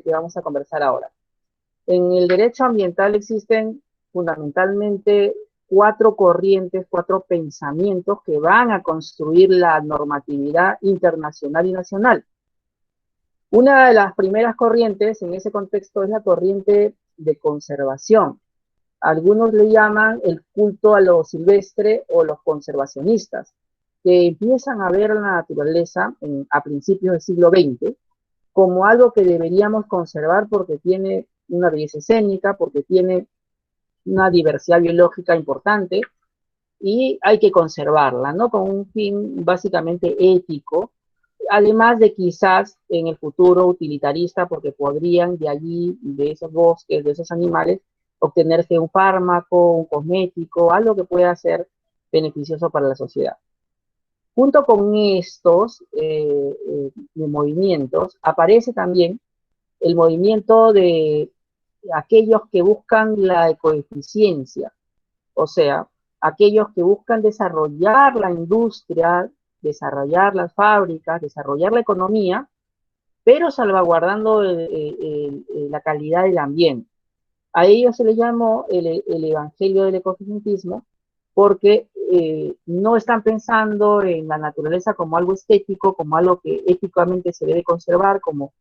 que vamos a conversar ahora. En el derecho ambiental existen fundamentalmente cuatro corrientes, cuatro pensamientos que van a construir la normatividad internacional y nacional. Una de las primeras corrientes en ese contexto es la corriente de conservación. Algunos le llaman el culto a lo silvestre o los conservacionistas, que empiezan a ver la naturaleza a principios del siglo XX como algo que deberíamos conservar porque tiene una belleza escénica, porque tiene una diversidad biológica importante y hay que conservarla, ¿no? Con un fin básicamente ético, además de quizás en el futuro utilitarista, porque podrían de allí, de esos bosques, de esos animales, obtenerse un fármaco, un cosmético, algo que pueda ser beneficioso para la sociedad. Junto con estos movimientos aparece también el movimiento de aquellos que buscan la ecoeficiencia, o sea, aquellos que buscan desarrollar la industria, desarrollar las fábricas, desarrollar la economía, pero salvaguardando la calidad del ambiente. A ellos se les llamó el evangelio del ecofisientismo porque no están pensando en la naturaleza como algo estético, como algo que éticamente se debe conservar, como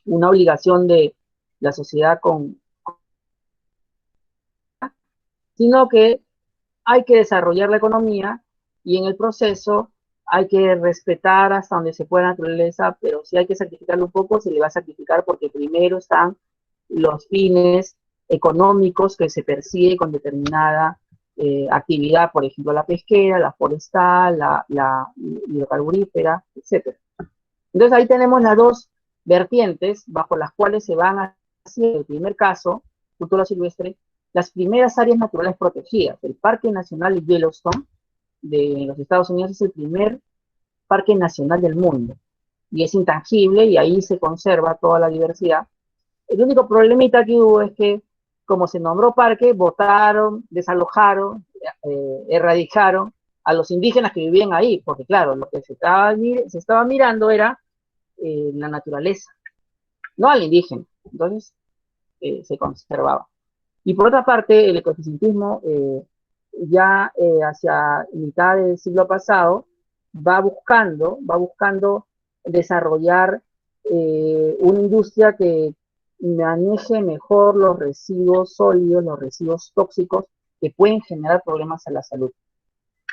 una obligación de la sociedad sino que hay que desarrollar la economía y en el proceso hay que respetar hasta donde se pueda la naturaleza, pero si hay que sacrificarlo un poco, se le va a sacrificar porque primero están los fines económicos que se persigue con determinada actividad, por ejemplo, la pesquera, la forestal, la hidrocarburífera, etc. Entonces ahí tenemos las dos vertientes bajo las cuales se van a hacer, el primer caso, cultura silvestre, las primeras áreas naturales protegidas. El Parque Nacional Yellowstone de los Estados Unidos es el primer parque nacional del mundo y es intangible y ahí se conserva toda la diversidad. El único problemita que hubo es que como se nombró parque, votaron, desalojaron, erradicaron a los indígenas que vivían ahí, porque claro, lo que se estaba mirando era la naturaleza, no al indígena. Entonces se conservaba. Y por otra parte, el ecoeficientismo ya hacia mitad del siglo pasado va buscando desarrollar una industria que maneje mejor los residuos sólidos, los residuos tóxicos que pueden generar problemas a la salud.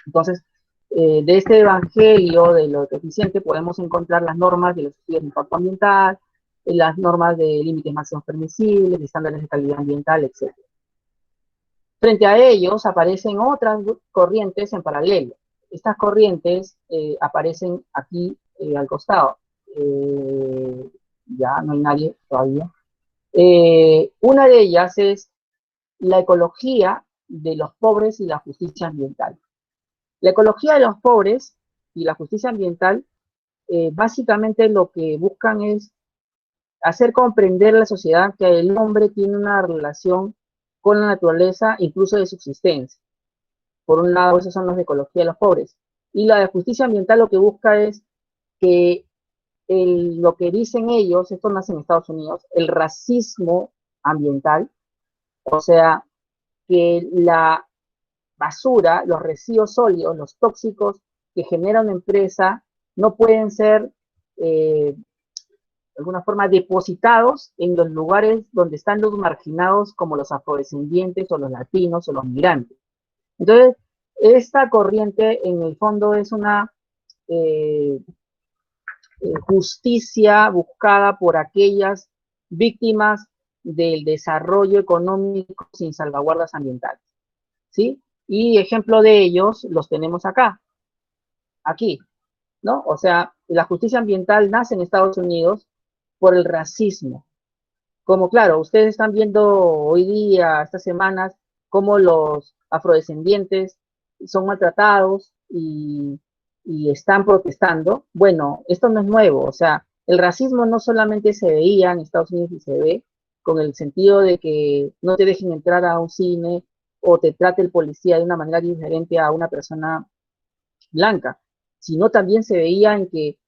Entonces, de este evangelio de lo eficiente podemos encontrar las normas de los estudios de impacto ambiental, las normas de límites máximos permisibles, de estándares de calidad ambiental, etc. Frente a ellos aparecen otras corrientes en paralelo. Estas corrientes aparecen aquí al costado. Ya no hay nadie todavía. Una de ellas es la ecología de los pobres y la justicia ambiental. La ecología de los pobres y la justicia ambiental básicamente lo que buscan es hacer comprender a la sociedad que el hombre tiene una relación con la naturaleza, incluso de subsistencia. Por un lado, esos son los de ecología de los pobres. Y la de justicia ambiental lo que busca es que lo que dicen ellos, esto nace en Estados Unidos, el racismo ambiental, o sea, que la basura, los residuos sólidos, los tóxicos que genera una empresa, no pueden ser de alguna forma depositados en los lugares donde están los marginados como los afrodescendientes o los latinos o los migrantes. Entonces, esta corriente en el fondo es una justicia buscada por aquellas víctimas del desarrollo económico sin salvaguardas ambientales, ¿sí? Y ejemplo de ellos los tenemos acá, aquí, ¿no? O sea, la justicia ambiental nace en Estados Unidos por el racismo. Como claro, ustedes están viendo hoy día, estas semanas, cómo los afrodescendientes son maltratados y están protestando. Bueno, esto no es nuevo, o sea, el racismo no solamente se veía en Estados Unidos y se ve con el sentido de que no te dejen entrar a un cine o te trate el policía de una manera diferente a una persona blanca, sino también se veía en que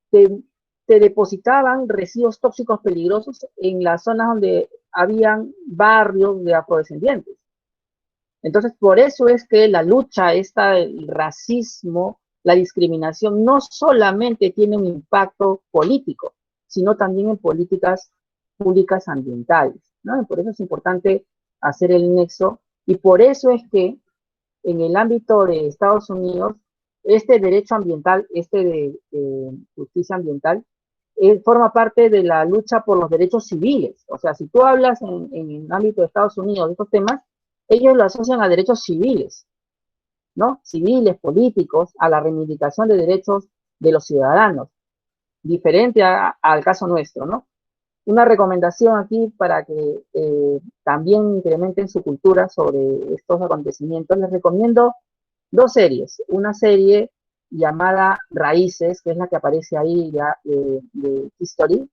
te se depositaban residuos tóxicos peligrosos en las zonas donde habían barrios de afrodescendientes. Entonces, por eso es que la lucha esta del racismo, la discriminación, no solamente tiene un impacto político, sino también en políticas públicas ambientales, ¿no? Por eso es importante hacer el nexo, y por eso es que en el ámbito de Estados Unidos, este derecho ambiental, de justicia ambiental, forma parte de la lucha por los derechos civiles. O sea, si tú hablas en el ámbito de Estados Unidos de estos temas, ellos lo asocian a derechos civiles, ¿no? Civiles, políticos, a la reivindicación de derechos de los ciudadanos, diferente al caso nuestro, ¿no? Una recomendación aquí para que también incrementen su cultura sobre estos acontecimientos. Les recomiendo dos series. Una serie llamada Raíces, que es la que aparece ahí ya de History,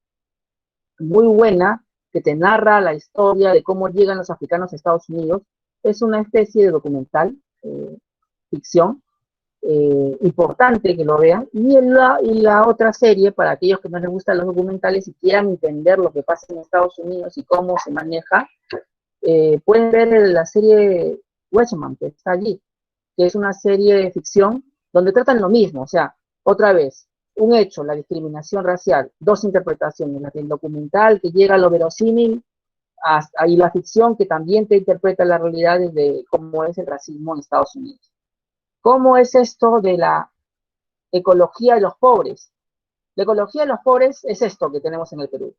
muy buena, que te narra la historia de cómo llegan los africanos a Estados Unidos. Es una especie de documental, ficción, importante que lo vean. Y la otra serie, para aquellos que no les gustan los documentales y quieran entender lo que pasa en Estados Unidos y cómo se maneja, pueden ver la serie Watchmen, que está allí, que es una serie de ficción donde tratan lo mismo. O sea, otra vez, un hecho, la discriminación racial, dos interpretaciones, la del documental que llega a lo verosímil, y la ficción que también te interpreta la realidad de cómo es el racismo en Estados Unidos. ¿Cómo es esto de la ecología de los pobres? La ecología de los pobres es esto que tenemos en el Perú.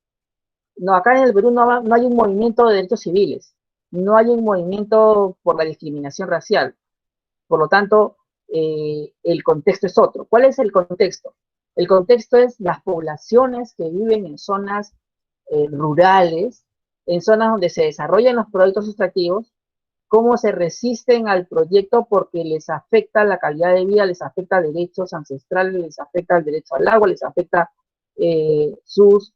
No, acá en el Perú no hay un movimiento de derechos civiles, no hay un movimiento por la discriminación racial. Por lo tanto, el contexto es otro. ¿Cuál es el contexto? El contexto es las poblaciones que viven en zonas rurales, en zonas donde se desarrollan los productos extractivos, cómo se resisten al proyecto porque les afecta la calidad de vida, les afecta derechos ancestrales, les afecta el derecho al agua, les afecta su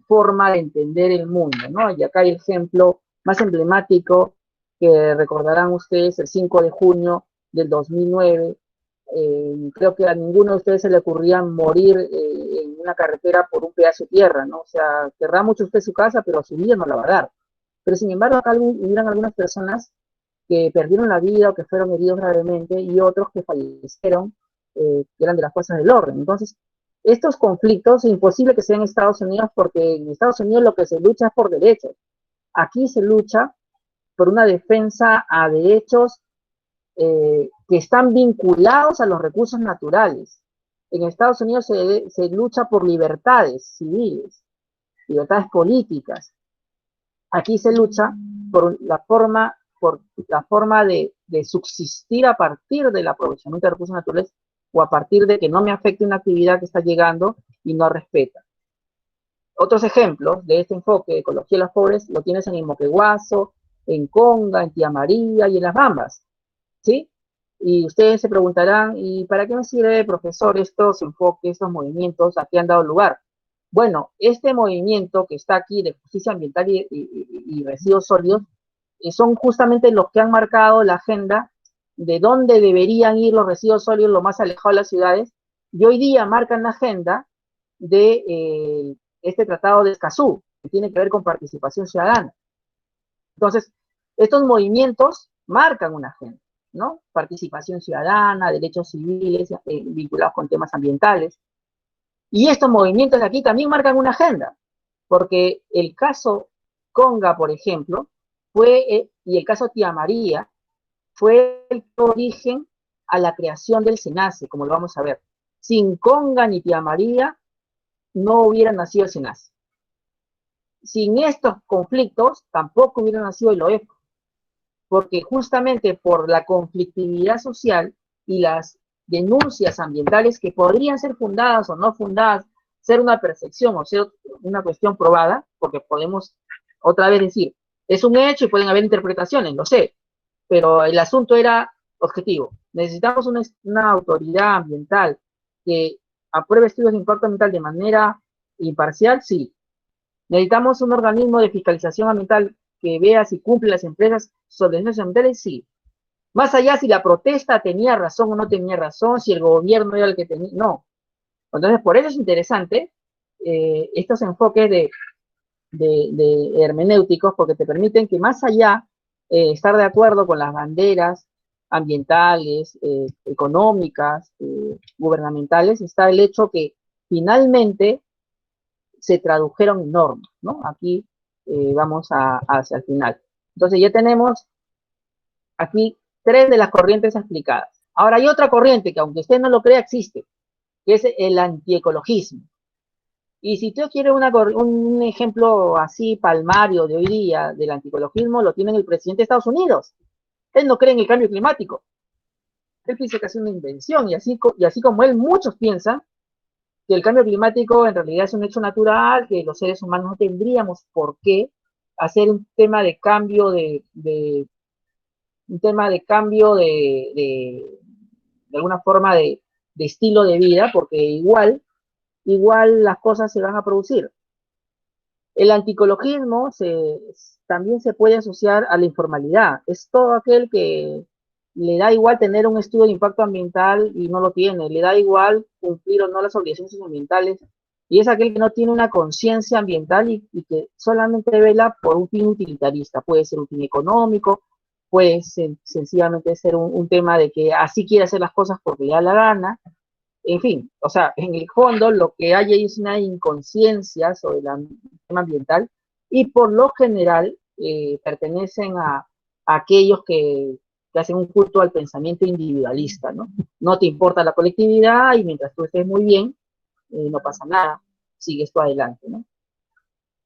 forma de entender el mundo, ¿no? Y acá hay el ejemplo más emblemático que recordarán ustedes, el 5 de junio del 2009. Creo que a ninguno de ustedes se le ocurría morir en una carretera por un pedazo de tierra, ¿no? O sea, querrá mucho usted su casa, pero su vida no la va a dar. Pero sin embargo, acá hubieron algunas personas que perdieron la vida o que fueron heridos gravemente y otros que fallecieron, que eran de las fuerzas del orden. Entonces, estos conflictos es imposible que sean en Estados Unidos porque en Estados Unidos lo que se lucha es por derechos. Aquí se lucha por una defensa a derechos que están vinculados a los recursos naturales. En Estados Unidos se lucha por libertades civiles, libertades políticas. Aquí se lucha por la forma de subsistir a partir del aprovechamiento de recursos naturales o a partir de que no me afecte una actividad que está llegando y no respeta. Otros ejemplos de este enfoque de ecología de los pobres lo tienes en Moquegüazo, en Conga, en Tía María y en Las Bambas, ¿sí? Y ustedes se preguntarán, ¿y para qué me sirve, profesor, estos enfoques, estos movimientos a qué han dado lugar? Bueno, este movimiento que está aquí de justicia ambiental y residuos sólidos son justamente los que han marcado la agenda de dónde deberían ir los residuos sólidos lo más alejados de las ciudades, y hoy día marcan la agenda de este tratado de Escazú, que tiene que ver con participación ciudadana. Entonces, estos movimientos marcan una agenda, ¿no? Participación ciudadana, derechos civiles vinculados con temas ambientales. Y estos movimientos de aquí también marcan una agenda, porque el caso Conga, por ejemplo, y el caso Tía María, fue el origen a la creación del SENACE, como lo vamos a ver. Sin Conga ni Tía María no hubiera nacido el SENACE. Sin estos conflictos tampoco hubiera nacido el OEF, porque justamente por la conflictividad social y las denuncias ambientales que podrían ser fundadas o no fundadas, ser una percepción o ser una cuestión probada, porque podemos otra vez decir, es un hecho y pueden haber interpretaciones, lo sé, pero el asunto era objetivo. Necesitamos una autoridad ambiental que apruebe estudios de impacto ambiental de manera imparcial, sí. Necesitamos un organismo de fiscalización ambiental que vea si cumple las empresas sobre los ambientales, sí. Más allá si la protesta tenía razón o no tenía razón, si el gobierno era el que tenía, no. Entonces, por eso es interesante estos enfoques de hermenéuticos, porque te permiten que más allá estar de acuerdo con las banderas ambientales, económicas, gubernamentales, está el hecho que finalmente se tradujeron en normas, ¿no? Aquí vamos hacia el final. Entonces ya tenemos aquí 3 de las corrientes explicadas. Ahora hay otra corriente que, aunque usted no lo crea, existe, que es el antiecologismo. Y si usted quiere un ejemplo así palmario de hoy día del antiecologismo, lo tiene el presidente de Estados Unidos. Él no cree en el cambio climático. Él piensa que es una invención, y así como él, muchos piensan que el cambio climático en realidad es un hecho natural, que los seres humanos no tendríamos por qué hacer un tema de cambio un tema de cambio de alguna forma de estilo de vida, porque igual las cosas se van a producir. El anticologismo también se puede asociar a la informalidad. Es todo aquel que le da igual tener un estudio de impacto ambiental y no lo tiene, le da igual cumplir o no las obligaciones ambientales, y es aquel que no tiene una conciencia ambiental y que solamente vela por un fin utilitarista. Puede ser un fin económico, puede sencillamente ser un tema de que así quiere hacer las cosas porque le da la gana. En fin, o sea, en el fondo lo que hay ahí es una inconsciencia sobre el tema ambiental, y por lo general pertenecen a aquellos que hacen un culto al pensamiento individualista, ¿no? No te importa la colectividad y mientras tú estés muy bien, no pasa nada, sigues tú adelante, ¿no?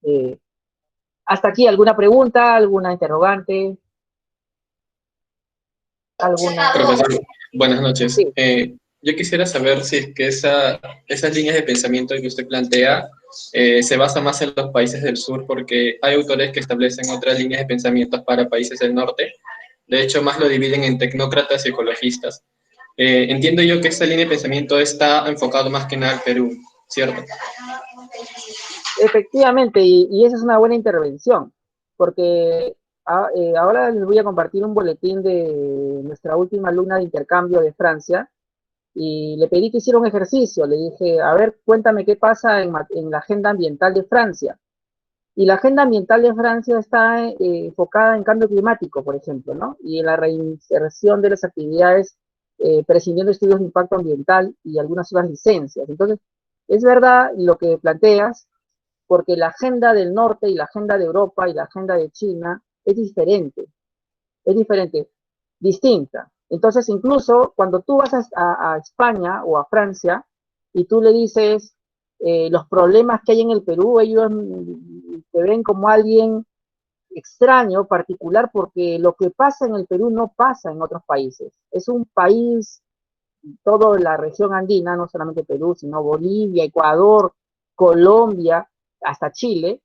Eh, hasta aquí, ¿alguna pregunta, alguna interrogante, alguna? Profesor, buenas noches. Sí. Yo quisiera saber si es que esas líneas de pensamiento que usted plantea se basan más en los países del sur, porque hay autores que establecen otras líneas de pensamiento para países del norte. De hecho, más lo dividen en tecnócratas y ecologistas. Entiendo yo que esta línea de pensamiento está enfocado más que nada al Perú, ¿cierto? Efectivamente, y esa es una buena intervención, porque ahora les voy a compartir un boletín de nuestra última alumna de intercambio de Francia, y le pedí que hiciera un ejercicio. Le dije, a ver, cuéntame qué pasa en la agenda ambiental de Francia. Y la agenda ambiental de Francia está enfocada en cambio climático, por ejemplo, ¿no? Y en la reinserción de las actividades, prescindiendo de estudios de impacto ambiental y algunas otras licencias. Entonces, es verdad lo que planteas, porque la agenda del norte y la agenda de Europa y la agenda de China es diferente, distinta. Entonces, incluso cuando tú vas a España o a Francia y tú le dices los problemas que hay en el Perú, ellos te ven como alguien extraño, particular, porque lo que pasa en el Perú no pasa en otros países. Es un país, toda la región andina, no solamente Perú, sino Bolivia, Ecuador, Colombia, hasta Chile,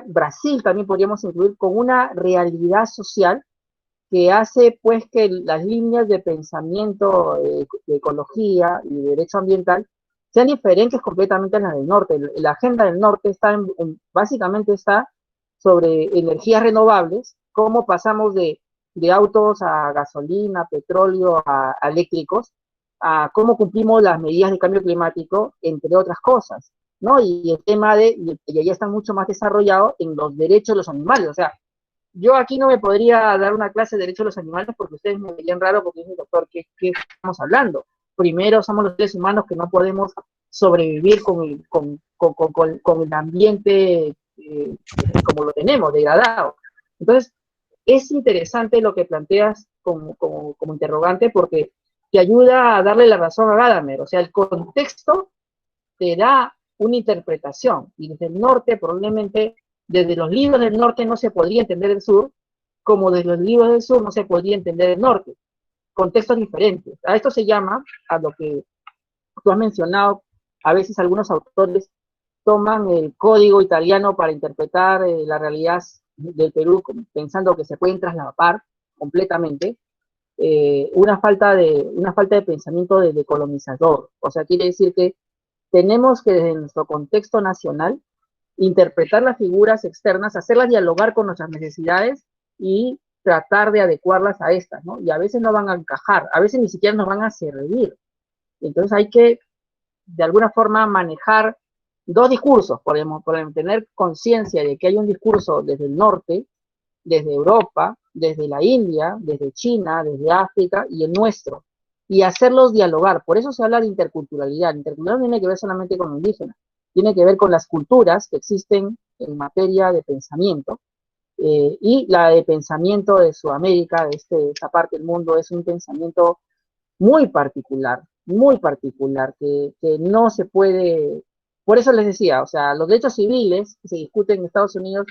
Brasil también podríamos incluir, con una realidad social que hace pues que las líneas de pensamiento de ecología y de derecho ambiental sean diferentes completamente a las del norte. La agenda del norte básicamente está sobre energías renovables, cómo pasamos de autos a gasolina, petróleo, a eléctricos, a cómo cumplimos las medidas de cambio climático, entre otras cosas, ¿no? Y el tema y allá está mucho más desarrollado en los derechos de los animales. O sea, yo aquí no me podría dar una clase de derechos de los animales porque ustedes me verían raro, porque dicen, doctor, ¿qué estamos hablando? Primero, somos los seres humanos que no podemos sobrevivir con el ambiente como lo tenemos, degradado. Entonces, es interesante lo que planteas como interrogante, porque te ayuda a darle la razón a Gadamer. O sea, el contexto te da una interpretación, y desde el norte probablemente, desde los libros del norte no se podría entender el sur, como desde los libros del sur no se podría entender el norte. Contextos diferentes. A esto se llama, a lo que tú has mencionado, a veces algunos autores toman el código italiano para interpretar la realidad del Perú, pensando que se pueden trasladar completamente, una falta de pensamiento de colonizador. O sea, quiere decir que tenemos que, desde nuestro contexto nacional, interpretar las figuras externas, hacerlas dialogar con nuestras necesidades y tratar de adecuarlas a estas, ¿no? Y a veces no van a encajar, a veces ni siquiera nos van a servir. Entonces hay que de alguna forma manejar dos discursos, podemos tener conciencia de que hay un discurso desde el norte, desde Europa, desde la India, desde China, desde África y el nuestro, y hacerlos dialogar. Por eso se habla de interculturalidad. Interculturalidad no tiene que ver solamente con lo indígena, tiene que ver con las culturas que existen en materia de pensamiento, y la de pensamiento de Sudamérica, de esta parte del mundo, es un pensamiento muy particular, que no se puede, por eso les decía, o sea, los derechos civiles que se discuten en Estados Unidos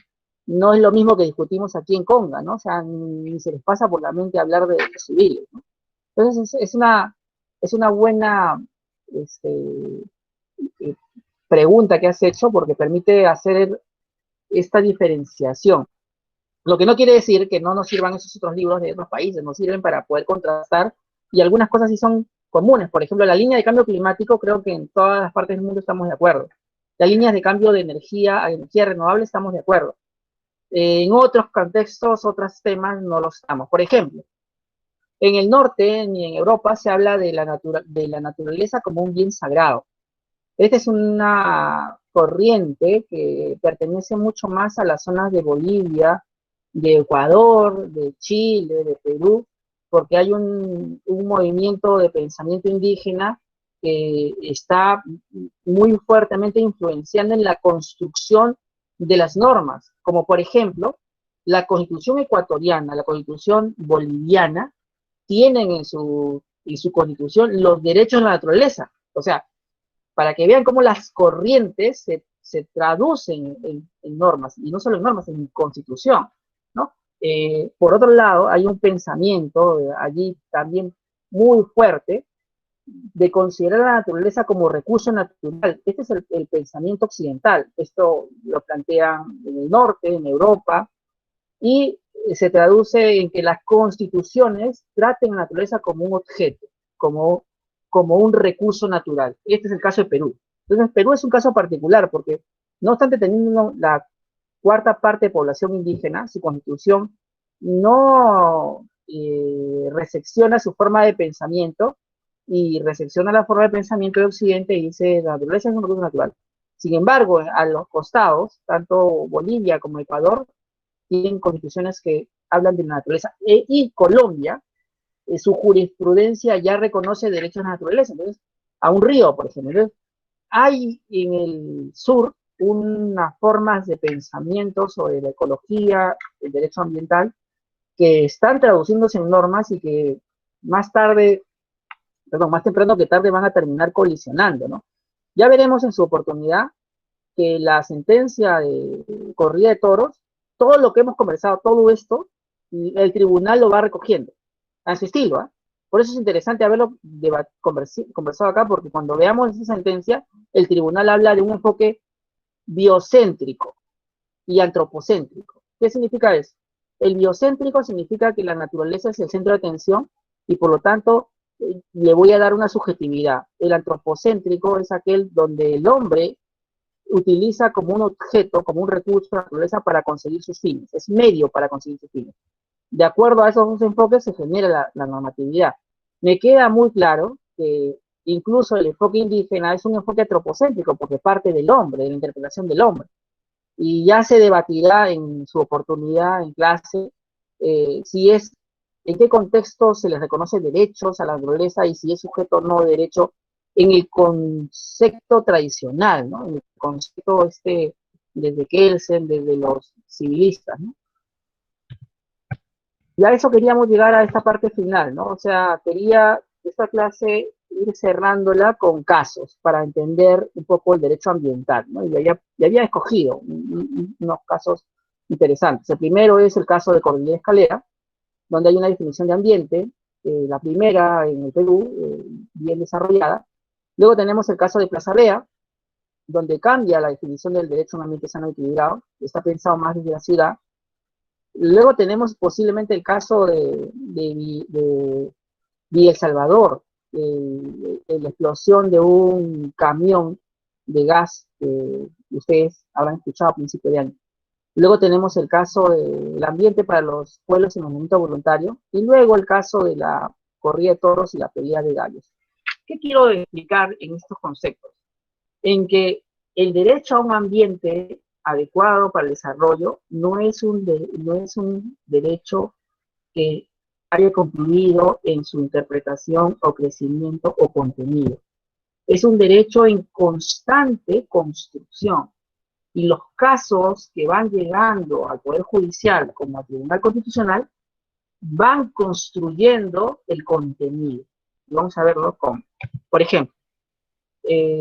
no es lo mismo que discutimos aquí en Conga, ¿no? O sea, ni se les pasa por la mente hablar de derechos civiles, ¿no? Entonces es una buena este, eh, pregunta que has hecho porque permite hacer esta diferenciación. Lo que no quiere decir que no nos sirvan esos otros libros de otros países, nos sirven para poder contrastar y algunas cosas sí son comunes. Por ejemplo, la línea de cambio climático, creo que en todas las partes del mundo estamos de acuerdo. Las líneas de cambio de energía a energía renovable estamos de acuerdo. En otros contextos, otros temas no lo estamos. Por ejemplo, en el norte ni en Europa se habla de la naturaleza como un bien sagrado. Esta es una corriente que pertenece mucho más a las zonas de Bolivia, de Ecuador, de Chile, de Perú, porque hay un movimiento de pensamiento indígena que está muy fuertemente influenciando en la construcción de las normas, como por ejemplo la constitución ecuatoriana, la constitución boliviana, tienen en su constitución los derechos de la naturaleza. O sea, para que vean cómo las corrientes se traducen en normas, y no solo en normas, en constitución, ¿no? Por otro lado, hay un pensamiento allí también muy fuerte de considerar la naturaleza como recurso natural. Este es el pensamiento occidental. Esto lo plantean en el norte, en Europa, y se traduce en que las constituciones traten a la naturaleza como un objeto, como un recurso natural. Este es el caso de Perú. Entonces, Perú es un caso particular porque, no obstante teniendo la cuarta parte de población indígena, su constitución no recepciona su forma de pensamiento y recepciona la forma de pensamiento de Occidente y dice la naturaleza es un recurso natural. Sin embargo, a los costados, tanto Bolivia como Ecuador, tienen constituciones que hablan de la naturaleza. Y Colombia, su jurisprudencia ya reconoce derechos de la naturaleza. Entonces, a un río, por ejemplo. Entonces, hay en el sur unas formas de pensamiento sobre la ecología, el derecho ambiental, que están traduciéndose en normas y que más tarde, perdón, más temprano que tarde van a terminar colisionando, ¿no? Ya veremos en su oportunidad que la sentencia de corrida de toros, todo lo que hemos conversado, todo esto, el tribunal lo va recogiendo, a su estilo, ¿eh? Por eso es interesante haberlo conversado acá, porque cuando veamos esa sentencia, el tribunal habla de un enfoque biocéntrico y antropocéntrico. ¿Qué significa eso? El biocéntrico significa que la naturaleza es el centro de atención y por lo tanto le voy a dar una subjetividad. El antropocéntrico es aquel donde el hombre utiliza como un objeto, como un recurso de la naturaleza para conseguir sus fines, es medio para conseguir sus fines. De acuerdo a esos dos enfoques se genera la normatividad. Me queda muy claro que incluso el enfoque indígena es un enfoque antropocéntrico porque parte del hombre, de la interpretación del hombre. Y ya se debatirá en su oportunidad en clase si es, en qué contexto se les reconoce derechos a la naturaleza y si es sujeto o no de derecho en el concepto tradicional, ¿no? En el concepto desde Kelsen, desde los civilistas, ¿no? Y a eso queríamos llegar a esta parte final, ¿no? O sea, quería esta clase ir cerrándola con casos para entender un poco el derecho ambiental, ¿no? Y había escogido unos casos interesantes. El primero es el caso de Cordillera Escalera, donde hay una definición de ambiente, la primera en el Perú, bien desarrollada. Luego tenemos el caso de Plaza Rea, donde cambia la definición del derecho a un ambiente sano y equilibrado, está pensado más desde la ciudad. Luego tenemos posiblemente el caso de El Salvador, la explosión de un camión de gas que ustedes habrán escuchado a principios de año. Luego tenemos el caso del ambiente para los pueblos en movimiento voluntario, y luego el caso de la corrida de toros y la pelea de gallos. ¿qué quiero explicar en estos conceptos? En que el derecho a un ambiente adecuado para el desarrollo no es un derecho que haya concluido en su interpretación o crecimiento o contenido. Es un derecho en constante construcción. Y los casos que van llegando al Poder Judicial como al Tribunal Constitucional van construyendo el contenido. Y vamos a verlo cómo. Por ejemplo,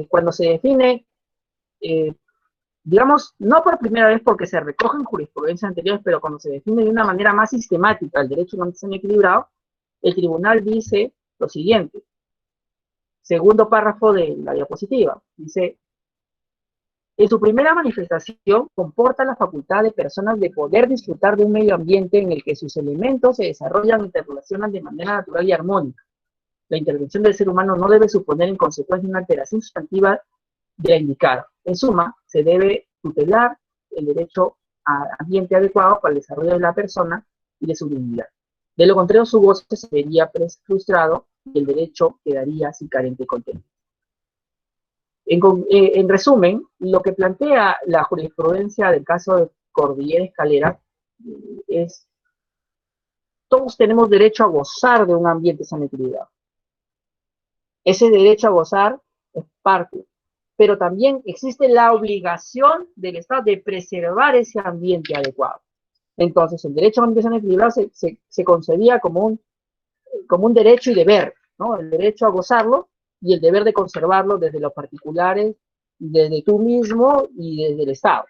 cuando se define, digamos, no por primera vez porque se recogen jurisprudencias anteriores, pero cuando se define de una manera más sistemática el derecho a un ambiente equilibrado, el tribunal dice lo siguiente, segundo párrafo de la diapositiva, dice, en su primera manifestación comporta la facultad de personas de poder disfrutar de un medio ambiente en el que sus elementos se desarrollan e interrelacionan de manera natural y armónica. La intervención del ser humano no debe suponer en consecuencia una alteración sustantiva de la indicada. En suma, se debe tutelar el derecho a ambiente adecuado para el desarrollo de la persona y de su dignidad. De lo contrario, su goce se vería frustrado y el derecho quedaría así carente de contenido. En resumen, lo que plantea la jurisprudencia del caso de Cordillera Escalera es, todos tenemos derecho a gozar de un ambiente sano y equilibrado. Ese derecho a gozar es parte, pero también existe la obligación del Estado de preservar ese ambiente adecuado. Entonces, el derecho a un ambiente sano y equilibrado se concebía como un derecho y deber, ¿no? El derecho a gozarlo y el deber de conservarlo desde los particulares, desde tú mismo y desde el Estado.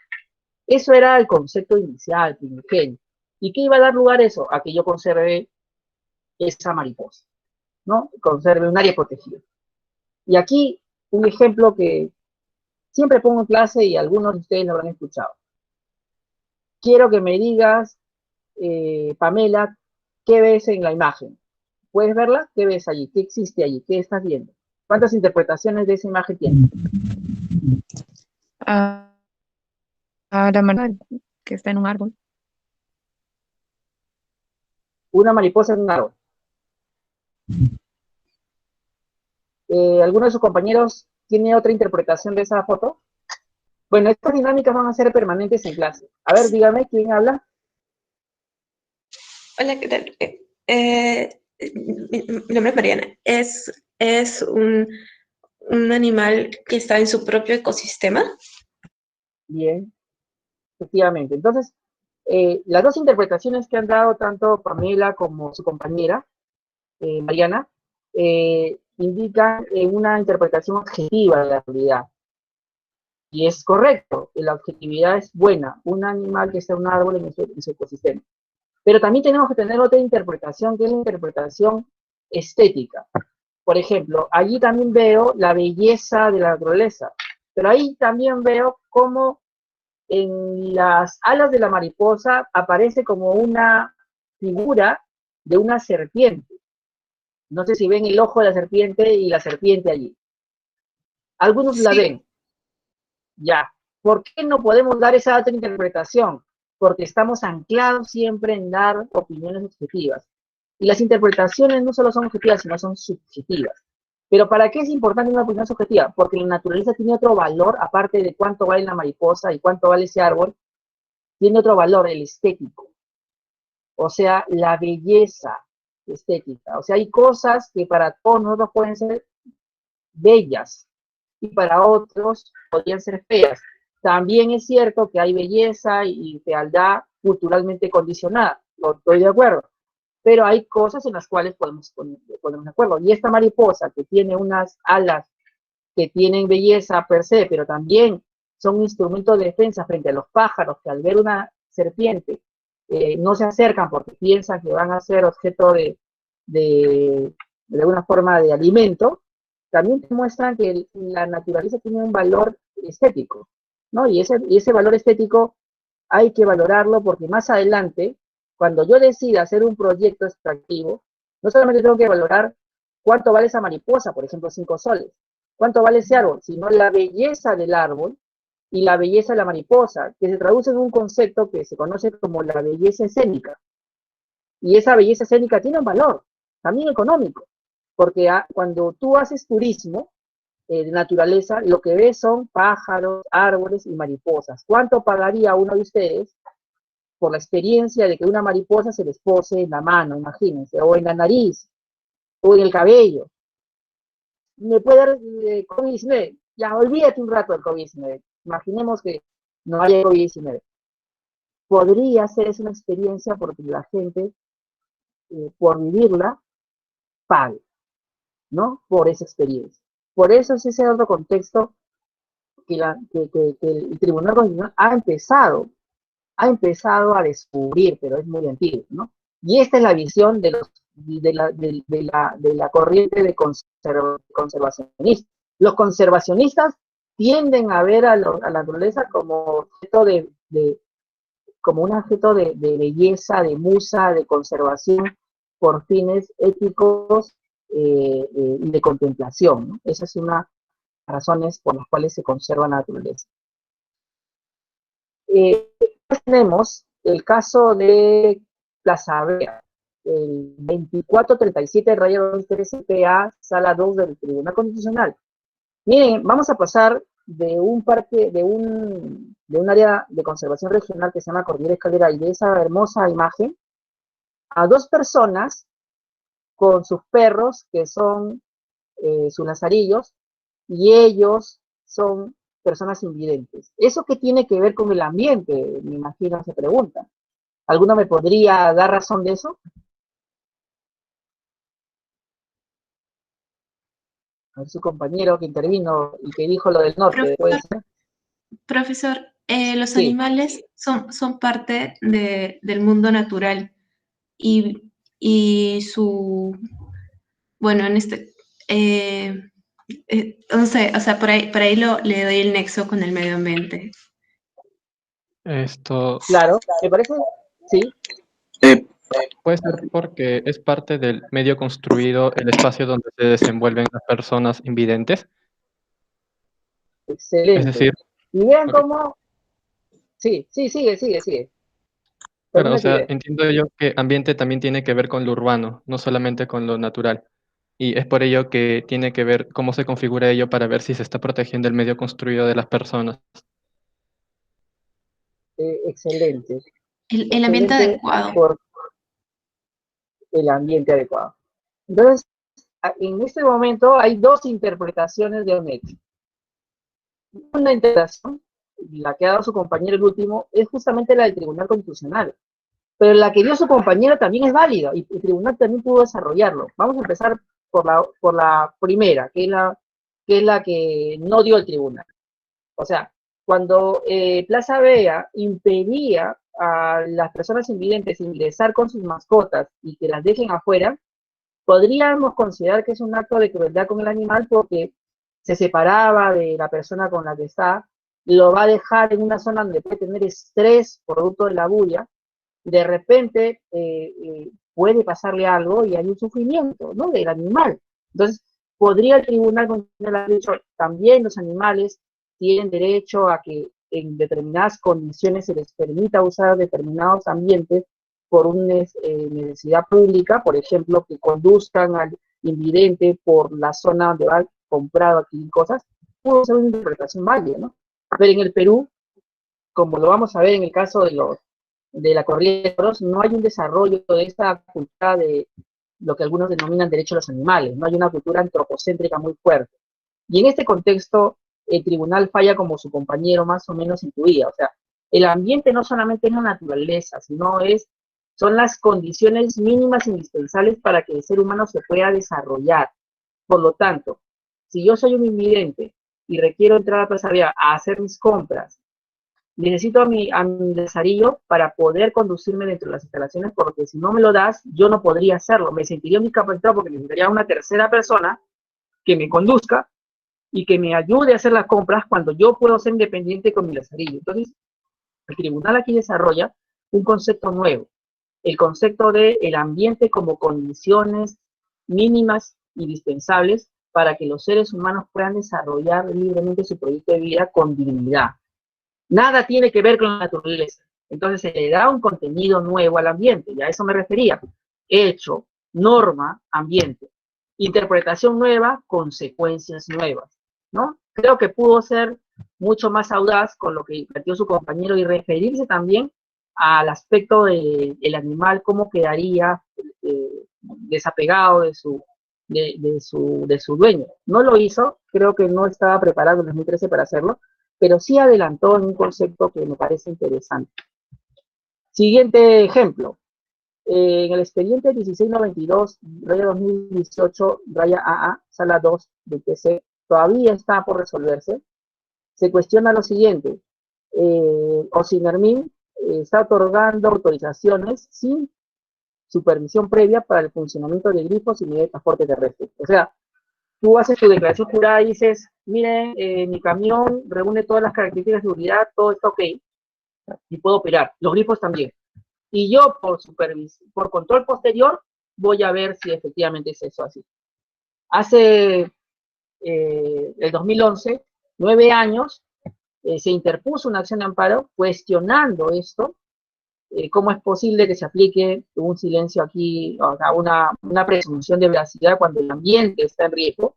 Eso era el concepto inicial, primigenio. ¿Y qué iba a dar lugar a eso? A que yo conserve esa mariposa, ¿no? Conserve un área protegida. Y aquí un ejemplo que siempre pongo en clase y algunos de ustedes lo habrán escuchado. Quiero que me digas, Pamela, ¿qué ves en la imagen? ¿Puedes verla? ¿Qué ves allí? ¿Qué existe allí? ¿Qué estás viendo? ¿Cuántas interpretaciones de esa imagen tienes? A la mariposa que está en un árbol. Una mariposa en un árbol. ¿Alguno de sus compañeros tiene otra interpretación de esa foto? Bueno, estas dinámicas van a ser permanentes en clase. A ver, dígame, ¿quién habla? Hola, ¿qué tal? Mi nombre es Mariana. Es un animal que está en su propio ecosistema. Bien, efectivamente. Entonces, las dos interpretaciones que han dado tanto Pamela como su compañera, Mariana, indican una interpretación objetiva de la realidad. Y es correcto, la objetividad es buena, un animal que está en un árbol en su ecosistema. Pero también tenemos que tener otra interpretación, que es la interpretación estética. Por ejemplo, allí también veo la belleza de la naturaleza, pero ahí también veo cómo en las alas de la mariposa aparece como una figura de una serpiente. No sé si ven el ojo de la serpiente y la serpiente allí. Algunos la ven. Ya. ¿Por qué no podemos dar esa otra interpretación? Porque estamos anclados siempre en dar opiniones objetivas. Y las interpretaciones no solo son objetivas, sino son subjetivas. Pero ¿para qué es importante una opinión subjetiva? Porque la naturaleza tiene otro valor, aparte de cuánto vale la mariposa y cuánto vale ese árbol, tiene otro valor, el estético. O sea, la belleza estética. O sea, hay cosas que para todos nosotros pueden ser bellas y para otros podrían ser feas. También es cierto que hay belleza y fealdad culturalmente condicionada, no estoy de acuerdo, pero hay cosas en las cuales podemos ponernos de acuerdo. Y esta mariposa que tiene unas alas que tienen belleza per se, pero también son un instrumento de defensa frente a los pájaros que al ver una serpiente no se acercan porque piensan que van a ser objeto de alguna forma de alimento, también te muestran que la naturaleza tiene un valor estético, ¿no? Y ese valor estético hay que valorarlo porque más adelante, cuando yo decida hacer un proyecto extractivo, no solamente tengo que valorar cuánto vale esa mariposa, por ejemplo, 5 soles, cuánto vale ese árbol, sino la belleza del árbol y la belleza de la mariposa, que se traduce en un concepto que se conoce como la belleza escénica. Y esa belleza escénica tiene un valor, también económico. porque cuando tú haces turismo de naturaleza, lo que ves son pájaros, árboles y mariposas. ¿Cuánto pagaría uno de ustedes por la experiencia de que una mariposa se les pose en la mano, imagínense, o en la nariz, o en el cabello? Me puede dar COVID-19, ya olvídate un rato del COVID-19, imaginemos que no haya COVID-19. Podría ser esa una experiencia porque la gente, por vivirla, pague, ¿no? Por esa experiencia. Por eso es ese otro contexto que el Tribunal Constitucional ha empezado a descubrir, pero es muy antiguo, ¿no? Y esta es la visión de la corriente de conservacionistas. Los conservacionistas tienden a ver a la naturaleza como objeto como un objeto de belleza, de musa, de conservación por fines éticos y de contemplación, ¿no? Esa es una de las razones por las cuales se conserva la naturaleza. Tenemos el caso de Plaza Vea, el 2437-2013 PA, Sala 2 del Tribunal Constitucional. Miren, vamos a pasar de un parque, de un área de conservación regional que se llama Cordillera Escalera, y de esa hermosa imagen, a dos personas con sus perros, que son sus lazarillos, y ellos son personas invidentes. ¿Eso qué tiene que ver con el ambiente? Me imagino, se pregunta. ¿Alguno me podría dar razón de eso? A ver, su compañero que intervino y que dijo lo del norte, ¿puede ser? Profesor, los Sí. animales son parte del mundo natural y su, bueno, no sé, o sea, por ahí le doy el nexo con el medio ambiente. Esto Claro, ¿me parece? Sí, puede ser porque es parte del medio construido, el espacio donde se desenvuelven las personas invidentes. Es excelente. decir, Y vean ok, cómo... Sí, sigue. claro, o Termina tu sea, idea. entiendo yo que ambiente también tiene que ver con lo urbano, no solamente con lo natural. Y es por ello que tiene que ver cómo se configura ello para ver si se está protegiendo el medio construido de las personas. Excelente. El ambiente Excelente adecuado. por el ambiente adecuado. Entonces, en este momento hay dos interpretaciones de un hecho. Una interpretación, la que ha dado su compañero el último, es justamente la del Tribunal Constitucional. Pero la que dio su compañero también es válida y el tribunal también pudo desarrollarlo. Vamos a empezar por la primera, que es la que no dio el tribunal. O sea, cuando Plaza Vea impedía a las personas invidentes ingresar con sus mascotas y que las dejen afuera, podríamos considerar que es un acto de crueldad con el animal porque se separaba de la persona con la que está, lo va a dejar en una zona donde puede tener estrés producto de la bulla, de repente puede pasarle algo y hay un sufrimiento, ¿no?, del animal. Entonces, podría el tribunal haber dicho, también los animales tienen derecho a que en determinadas condiciones se les permita usar determinados ambientes por una necesidad pública, por ejemplo, que conduzcan al invidente por la zona donde va comprado aquí cosas, pudo ser una interpretación válida, ¿no? Pero en el Perú, como lo vamos a ver en el caso de la corrida de toros, no hay un desarrollo de esta cultura de lo que algunos denominan derecho a los animales, no hay una cultura antropocéntrica muy fuerte. Y en este contexto, el tribunal falla como su compañero más o menos intuía, o sea, el ambiente no solamente es la naturaleza, sino son las condiciones mínimas indispensables para que el ser humano se pueda desarrollar. Por lo tanto, si yo soy un invidente y requiero entrar a Plaza Vea a hacer mis compras, necesito a mi lazarillo para poder conducirme dentro de las instalaciones, porque si no me lo das, yo no podría hacerlo. Me sentiría incapacitado porque necesitaría una tercera persona que me conduzca y que me ayude a hacer las compras cuando yo puedo ser independiente con mi lazarillo. Entonces, el tribunal aquí desarrolla un concepto nuevo, el concepto de el ambiente como condiciones mínimas indispensables para que los seres humanos puedan desarrollar libremente su proyecto de vida con dignidad. Nada tiene que ver con la naturaleza. Entonces se le da un contenido nuevo al ambiente, y a eso me refería. Hecho, norma, ambiente. interpretación nueva, consecuencias nuevas, ¿no? Creo que pudo ser mucho más audaz con lo que planteó su compañero y referirse también al aspecto del animal, cómo quedaría desapegado de su dueño. No lo hizo, creo que no estaba preparado en 2013 para hacerlo, pero sí adelantó en un concepto que me parece interesante. Siguiente ejemplo. En el expediente 1692, raya 2018, raya AA, sala 2 del TC, todavía está por resolverse. Se cuestiona lo siguiente. Ocinermin está otorgando autorizaciones sin supervisión previa para el funcionamiento de grifos y medios de transporte terrestre. O sea, tú haces tu declaración jurada y dices, miren, mi camión reúne todas las características de seguridad, todo está ok, y puedo operar. Los grifos también. Y yo, por control posterior, voy a ver si efectivamente es eso así. Hace el 2011, 9 años, se interpuso una acción de amparo cuestionando esto, cómo es posible que se aplique un silencio aquí, o sea, una presunción de veracidad cuando el ambiente está en riesgo,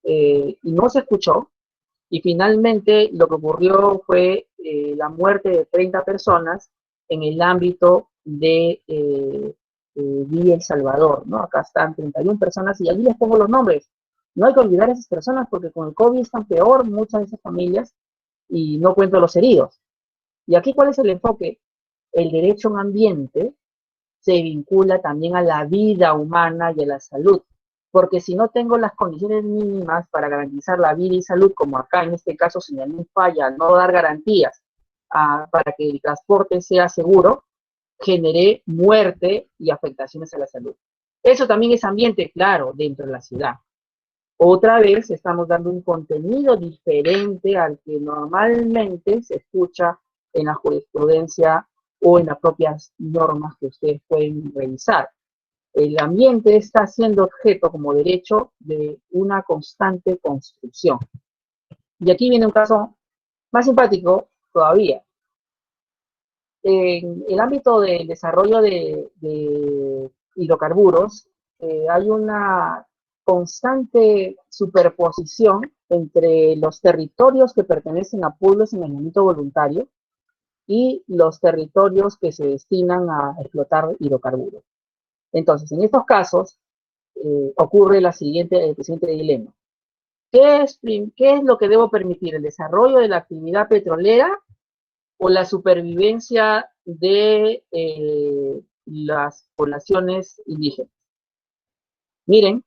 y no se escuchó, y finalmente lo que ocurrió fue la muerte de 30 personas en el ámbito de Villa El Salvador, ¿no? Acá están 31 personas y allí les pongo los nombres. No hay que olvidar a esas personas porque con el COVID están peor muchas de esas familias y no cuento los heridos. Y aquí, ¿cuál es el enfoque? El derecho a un ambiente se vincula también a la vida humana y a la salud, porque si no tengo las condiciones mínimas para garantizar la vida y salud, como acá en este caso señaló un falla, no dar garantías para que el transporte sea seguro, generé muerte y afectaciones a la salud. Eso también es ambiente, claro, dentro de la ciudad. Otra vez estamos dando un contenido diferente al que normalmente se escucha en la jurisprudencia o en las propias normas que ustedes pueden revisar. El ambiente está siendo objeto como derecho de una constante construcción. Y aquí viene un caso más simpático todavía. En el ámbito del desarrollo de hidrocarburos, hay una constante superposición entre los territorios que pertenecen a pueblos en aislamiento voluntario y los territorios que se destinan a explotar hidrocarburos. Entonces, en estos casos, ocurre el siguiente dilema. ¿Qué es lo que debo permitir? ¿El desarrollo de la actividad petrolera o la supervivencia de las poblaciones indígenas? Miren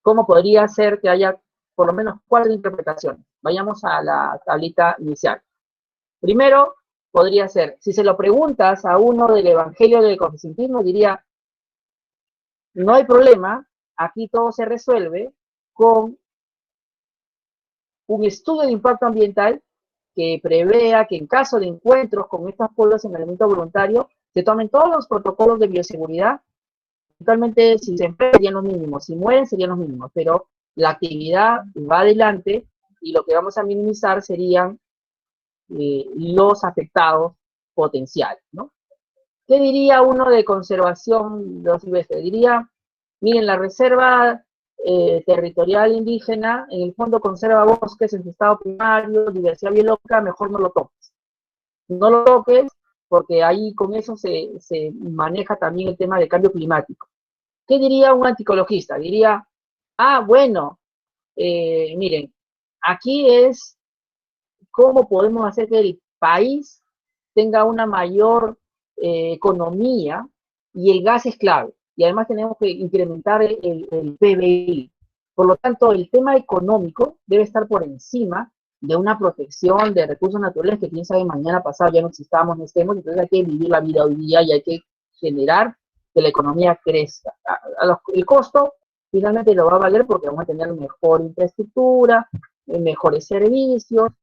cómo podría ser que haya por lo menos 4 interpretaciones. Vayamos a la tablita inicial. Primero, podría ser, si se lo preguntas a uno del Evangelio del Coeficientismo, diría, no hay problema, aquí todo se resuelve con un estudio de impacto ambiental que prevea que en caso de encuentros con estos pueblos en aislamiento voluntario, se tomen todos los protocolos de bioseguridad. Actualmente, si se enferman serían los mínimos, si mueren serían los mínimos, pero la actividad va adelante y lo que vamos a minimizar serían los afectados potenciales, ¿no? ¿Qué diría uno de conservación de los silvestres? Diría, miren, la reserva territorial indígena en el fondo conserva bosques en su estado primario, diversidad biológica, mejor no lo toques. No lo toques porque ahí con eso se maneja también el tema del cambio climático. ¿Qué diría un anticologista? Diría, bueno, miren, aquí es cómo podemos hacer que el país tenga una mayor economía y el gas es clave. Y además tenemos que incrementar el PBI. Por lo tanto, el tema económico debe estar por encima de una protección de recursos naturales que quién sabe mañana pasado ya no existamos, no estemos, entonces hay que vivir la vida hoy día y hay que generar que la economía crezca. El costo finalmente lo va a valer porque vamos a tener mejor infraestructura, mejores servicios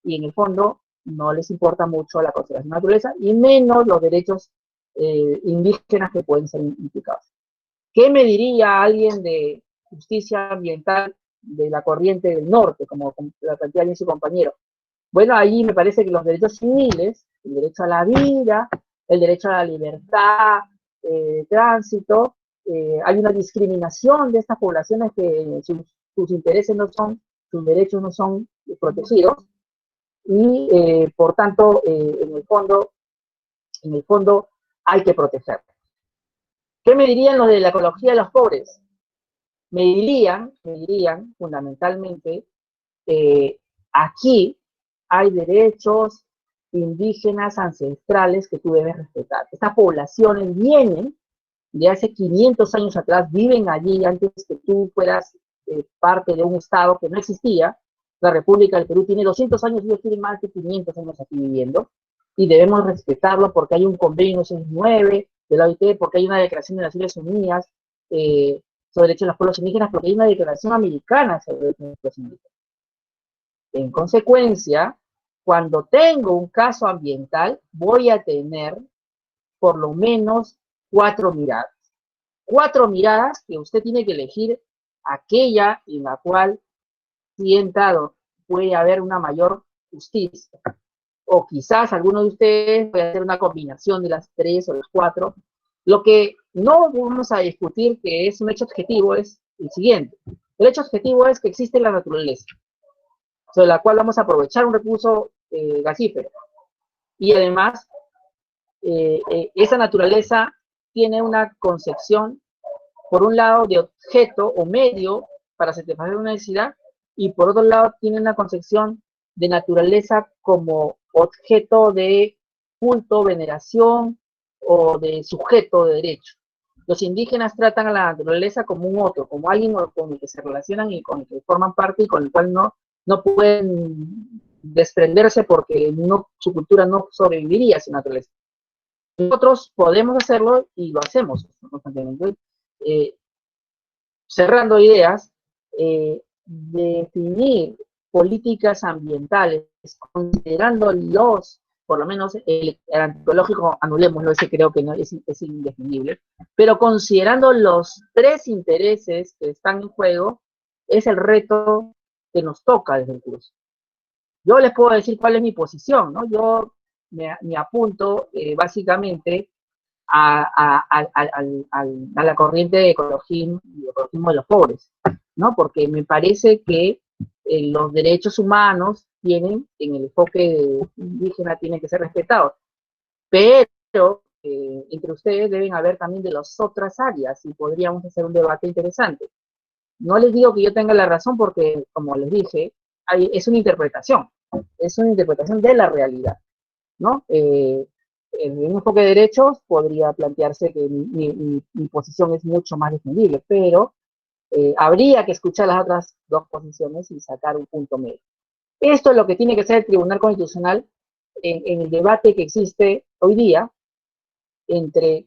y en el fondo no les importa mucho la conservación de la naturaleza y menos los derechos indígenas que pueden ser implicados. ¿Qué me diría alguien de justicia ambiental de la corriente del norte, como la plantea bien su compañero? Bueno, ahí me parece que los derechos civiles, el derecho a la vida, el derecho a la libertad de tránsito, hay una discriminación de estas poblaciones que sus intereses no son, sus derechos no son protegidos, y por tanto, en el fondo hay que protegerlos. ¿Qué me dirían los de la ecología de los pobres? Me dirían fundamentalmente, aquí hay derechos indígenas ancestrales que tú debes respetar. Estas poblaciones vienen de hace 500 años atrás, viven allí antes que tú fueras parte de un estado que no existía. La República del Perú tiene 200 años y ellos tienen más de 500 años aquí viviendo, y debemos respetarlo porque hay un convenio 9 de la OIT, porque hay una declaración de las Naciones Unidas sobre derechos de los pueblos indígenas, porque hay una declaración americana sobre derechos de los pueblos indígenas. En consecuencia, cuando tengo un caso ambiental, voy a tener por lo menos 4 miradas. 4 miradas que usted tiene que elegir aquella en la cual sienta puede haber una mayor justicia. O quizás alguno de ustedes puede hacer una combinación de las 3 o las 4. Lo que no vamos a discutir, que es un hecho objetivo, es el siguiente. El hecho objetivo es que existe la naturaleza, sobre la cual vamos a aprovechar un recurso gasífero. Y además, esa naturaleza tiene una concepción, por un lado, de objeto o medio para satisfacer una necesidad, y por otro lado tiene una concepción de naturaleza como objeto de culto, veneración o de sujeto de derecho. Los indígenas tratan a la naturaleza como un otro, como alguien con el que se relacionan y con el que forman parte y con el cual no pueden desprenderse porque su cultura no sobreviviría sin naturaleza. Nosotros podemos hacerlo y lo hacemos constantemente. Cerrando ideas, definir políticas ambientales, considerando por lo menos el antropológico, anulémoslo, ese creo que no es indefinible, pero considerando los 3 intereses que están en juego, es el reto que nos toca desde el curso. Yo les puedo decir cuál es mi posición, ¿no? Yo me apunto básicamente a la corriente de ecologismo de los pobres, ¿no? Porque me parece que los derechos humanos en el enfoque indígena, tienen que ser respetados, pero entre ustedes deben haber también de las otras áreas y podríamos hacer un debate interesante. No les digo que yo tenga la razón porque, como les dije, es una interpretación de la realidad, ¿no? En un enfoque de derechos podría plantearse que mi posición es mucho más defendible, pero habría que escuchar las otras 2 posiciones y sacar un punto medio. Esto es lo que tiene que ser el Tribunal Constitucional en el debate que existe hoy día entre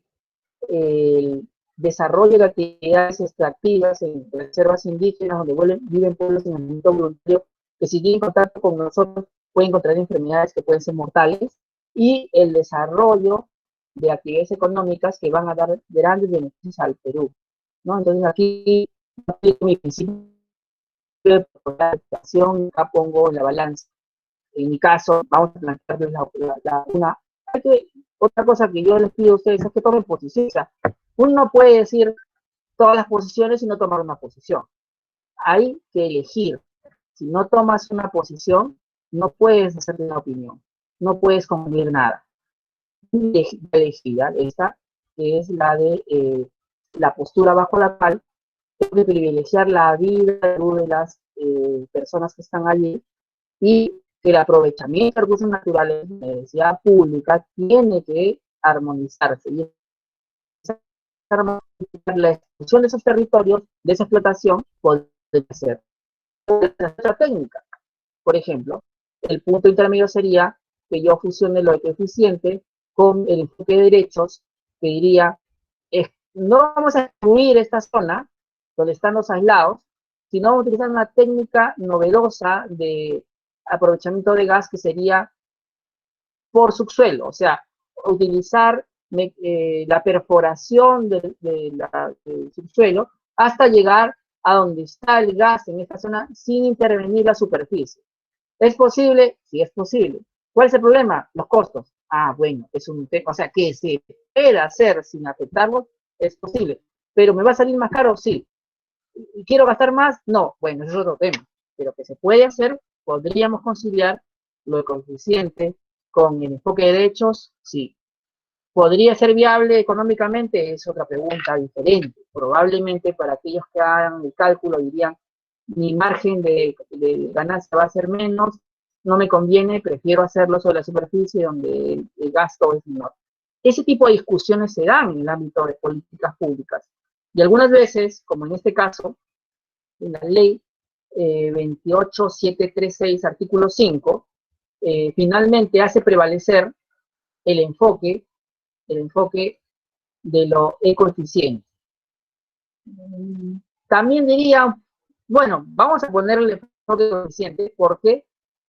el desarrollo de actividades extractivas en reservas indígenas donde viven pueblos en aislamiento voluntario que si tienen contacto con nosotros pueden encontrar enfermedades que pueden ser mortales, y el desarrollo de actividades económicas que van a dar grandes beneficios al Perú, ¿no? Entonces aquí mi principio de protección, acá pongo en la balanza. En mi caso, vamos a plantearles otra cosa que yo les pido a ustedes es que tomen posición. O sea, uno no puede decir todas las posiciones y no tomar una posición. Hay que elegir. Si no tomas una posición, no puedes hacer una opinión. No puedes concluir nada. Elegida, esta, que es la de la postura bajo la cual tengo que privilegiar la vida de las personas que están allí, y que el aprovechamiento de recursos naturales de la necesidad pública tiene que armonizarse. Y la expulsión de esos territorios, de esa explotación, puede ser otra técnica. Por ejemplo, el punto intermedio sería que yo fusione lo eficiente con el enfoque de derechos, que diría, no vamos a excluir esta zona donde están los aislados, sino vamos a utilizar una técnica novedosa de aprovechamiento de gas que sería por subsuelo, o sea, utilizar la perforación del subsuelo hasta llegar a donde está el gas en esta zona sin intervenir la superficie. ¿Es posible? Sí, es posible. ¿Cuál es el problema? Los costos. Ah, bueno, es un tema, o sea, que se puede hacer sin afectarlos, es posible. pero ¿me va a salir más caro? Sí. ¿Y quiero gastar más? No. Bueno, eso es otro tema. Pero que se puede hacer, podríamos conciliar lo coeficiente con el enfoque de derechos, sí. ¿Podría ser viable económicamente? Es otra pregunta diferente. Probablemente para aquellos que hagan el cálculo dirían, mi margen de ganancia va a ser menos, no me conviene, prefiero hacerlo sobre la superficie donde el gasto es menor. Ese tipo de discusiones se dan en el ámbito de políticas públicas. Y algunas veces, como en este caso, en la ley 28736, artículo 5, finalmente hace prevalecer el enfoque de lo ecoeficiente. También diría, bueno, vamos a ponerle enfoque ecoeficiente, ¿por qué?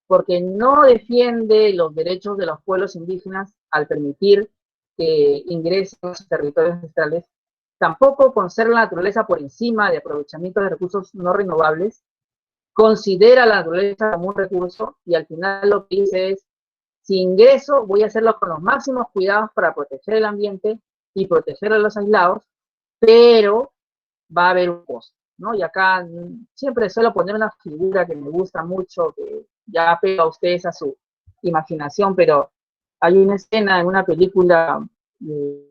Porque no defiende los derechos de los pueblos indígenas al permitir que ingresen a los territorios ancestrales, tampoco conserva la naturaleza por encima de aprovechamiento de recursos no renovables, considera la naturaleza como un recurso y al final lo que dice es, si ingreso, voy a hacerlo con los máximos cuidados para proteger el ambiente y proteger a los aislados, pero va a haber un costo, ¿no? Y acá siempre suelo poner una figura que me gusta mucho, que ya apela a ustedes a su imaginación, pero hay una escena en una película de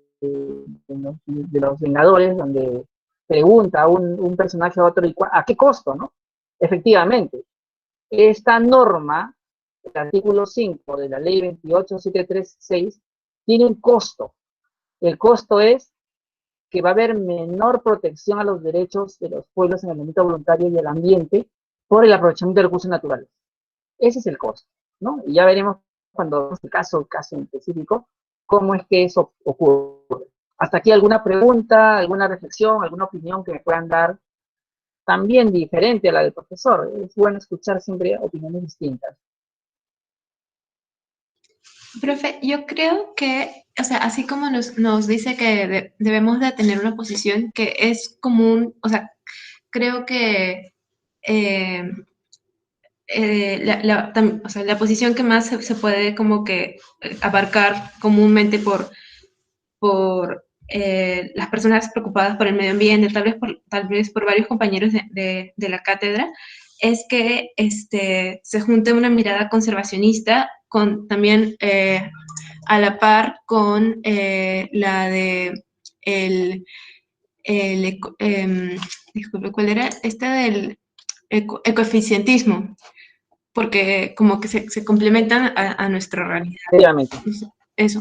los Vengadores donde pregunta a un personaje a otro, ¿a qué costo, no? Efectivamente, esta norma, el artículo 5 de la ley 28736, tiene un costo. El costo es que va a haber menor protección a los derechos de los pueblos en el ámbito voluntario y el ambiente por el aprovechamiento de recursos naturales. Ese es el costo, ¿no? Y ya veremos cuando el caso en específico, cómo es que eso ocurre. Hasta aquí alguna pregunta, alguna reflexión, alguna opinión que me puedan dar también diferente a la del profesor. Es bueno escuchar siempre opiniones distintas. Profe, yo creo que, o sea, así como nos dice que debemos de tener una posición que es común, o sea, creo que o sea, la posición que más se puede como que abarcar comúnmente por las personas preocupadas por el medio ambiente, tal vez por varios compañeros de la cátedra, es que se junte una mirada conservacionista con también a la par con la de disculpe, ¿cuál era? Del ecoeficientismo, porque como que se complementan a nuestra realidad. Efectivamente. Eso.